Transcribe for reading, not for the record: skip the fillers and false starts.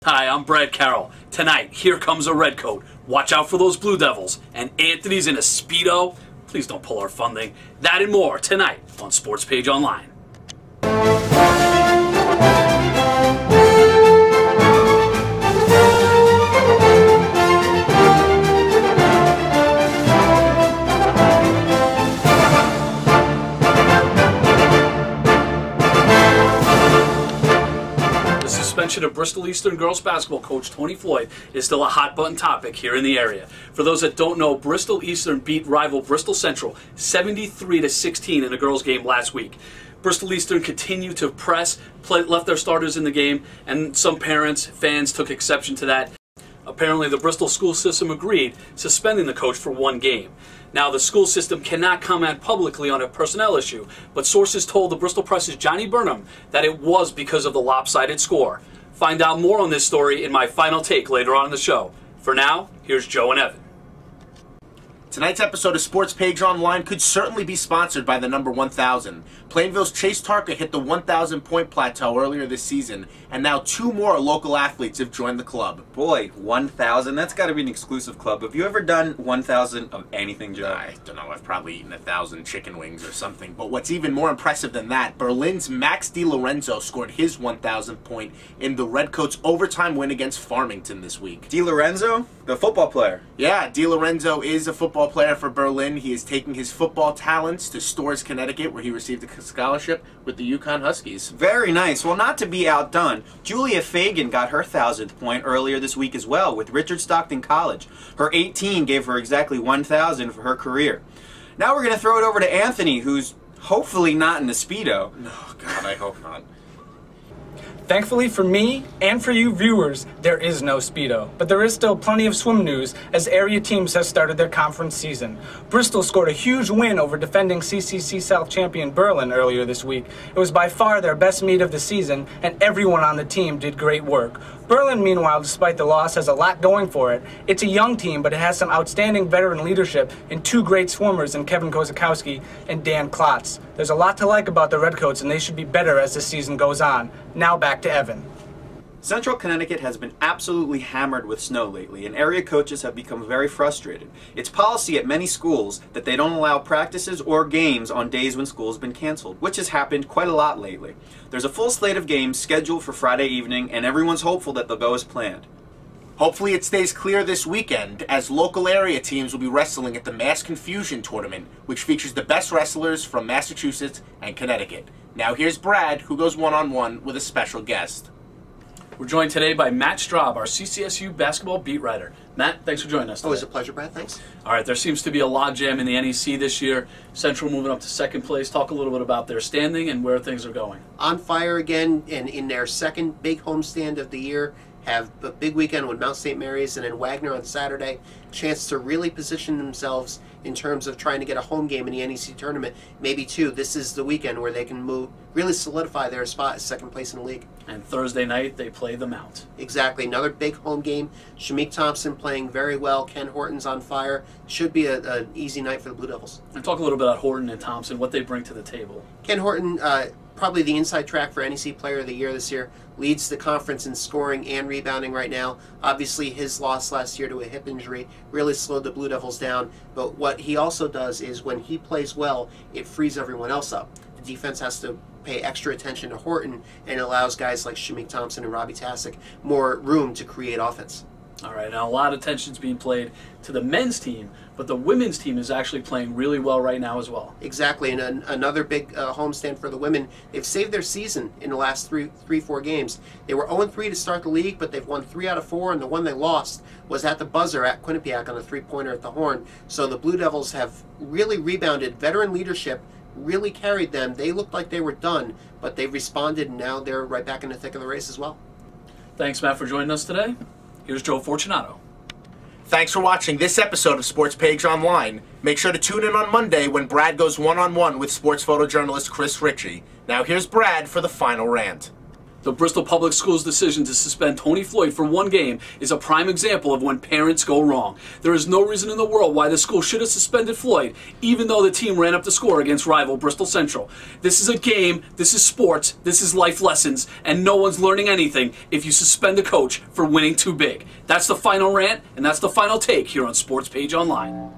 Hi, I'm Brad Carroll. Tonight, here comes a redcoat. Watch out for those Blue Devils. And Anthony's in a Speedo. Please don't pull our funding. That and more tonight on Sports Page Online. Of Bristol Eastern girls basketball coach Tony Floyd is still a hot button topic here in the area. For those that don't know, Bristol Eastern beat rival Bristol Central 73-16 in a girls game last week. Bristol Eastern continued to press, left their starters in the game, and some parents, fans took exception to that. Apparently the Bristol school system agreed, suspending the coach for one game. Now, the school system cannot comment publicly on a personnel issue, but sources told the Bristol Press's Johnny Burnham that it was because of the lopsided score. Find out more on this story in my final take later on in the show. For now, here's Joe and Evan. Tonight's episode of Sports Page Online could certainly be sponsored by the number 1000. Plainville's Chase Tarka hit the 1,000 point plateau earlier this season, and now two more local athletes have joined the club. Boy, 1,000? That's got to be an exclusive club. Have you ever done 1,000 of anything, Joe? I don't know, I've probably eaten 1,000 chicken wings or something. But what's even more impressive than that, Berlin's Max DeLorenzo scored his 1,000th point in the Redcoats' overtime win against Farmington this week. DeLorenzo? The football player. Yeah, DeLorenzo is a football player for Berlin. He is taking his football talents to Storrs, Connecticut, where he received a scholarship with the Yukon Huskies. Very nice. Well, not to be outdone, Julia Fagan got her 1,000th point earlier this week as well with Richard Stockton College. Her 18 gave her exactly 1,000 for her career. Now we're going to throw it over to Anthony, who's hopefully not in the Speedo. No, God, I hope not. Thankfully for me, and for you viewers, there is no Speedo, but there is still plenty of swim news as area teams have started their conference season. Bristol scored a huge win over defending CCC South champion Berlin earlier this week. It was by far their best meet of the season, and everyone on the team did great work. Berlin, meanwhile, despite the loss, has a lot going for it. It's a young team, but it has some outstanding veteran leadership and two great swimmers in Kevin Kozakowski and Dan Klotz. There's a lot to like about the Redcoats, and they should be better as the season goes on. Now back to Evan. Central Connecticut has been absolutely hammered with snow lately, and area coaches have become very frustrated. It's policy at many schools that they don't allow practices or games on days when school's been canceled, which has happened quite a lot lately. There's a full slate of games scheduled for Friday evening, and everyone's hopeful that they'll go as planned. Hopefully it stays clear this weekend, as local area teams will be wrestling at the Mass Confusion Tournament, which features the best wrestlers from Massachusetts and Connecticut. Now here's Brad, who goes one-on-one with a special guest. We're joined today by Matt Straub, our CCSU basketball beat writer. Matt, thanks for joining us today. Always a pleasure, Brad. Thanks. All right, there seems to be a logjam in the NEC this year. Central moving up to second place. Talk a little bit about their standing and where things are going. On fire again, and in their second big homestand of the year. Have a big weekend with Mount St. Mary's and then Wagner on Saturday. Chance to really position themselves in terms of trying to get a home game in the NEC tournament. Maybe two. This is the weekend where they can really solidify their spot as second place in the league. And Thursday night, they play the Mount. Exactly. Another big home game. Shamik Thompson playing very well. Ken Horton's on fire. Should be an easy night for the Blue Devils. And talk a little bit about Horton and Thompson, what they bring to the table. Ken Horton, probably the inside track for NEC Player of the Year this year. Leads the conference in scoring and rebounding right now. Obviously, his loss last year to a hip injury really slowed the Blue Devils down. But what he also does is when he plays well, it frees everyone else up. The defense has to pay extra attention to Horton, and it allows guys like Shamik Thompson and Robbie Tasic more room to create offense. All right, now a lot of attention's being played to the men's team, but the women's team is actually playing really well right now as well. Exactly, and another big homestand for the women. They've saved their season in the last 4 games. They were 0-3 to start the league, but they've won 3 out of 4, and the one they lost was at the buzzer at Quinnipiac on a three-pointer at the Horn. So the Blue Devils have really rebounded. Veteran leadership really carried them. They looked like they were done, but they've responded, and now they're right back in the thick of the race as well. Thanks, Matt, for joining us today. Here's Joe Fortunato. Thanks for watching this episode of Sports Page Online. Make sure to tune in on Monday when Brad goes one-on-one with sports photojournalist Chris Ritchie. Now here's Brad for the final rant. The Bristol Public Schools' decision to suspend Tony Floyd for 1 game is a prime example of when parents go wrong. There is no reason in the world why the school should have suspended Floyd, even though the team ran up the score against rival Bristol Central. This is a game, this is sports, this is life lessons, and no one's learning anything if you suspend a coach for winning too big. That's the final rant, and that's the final take here on Sports Page Online.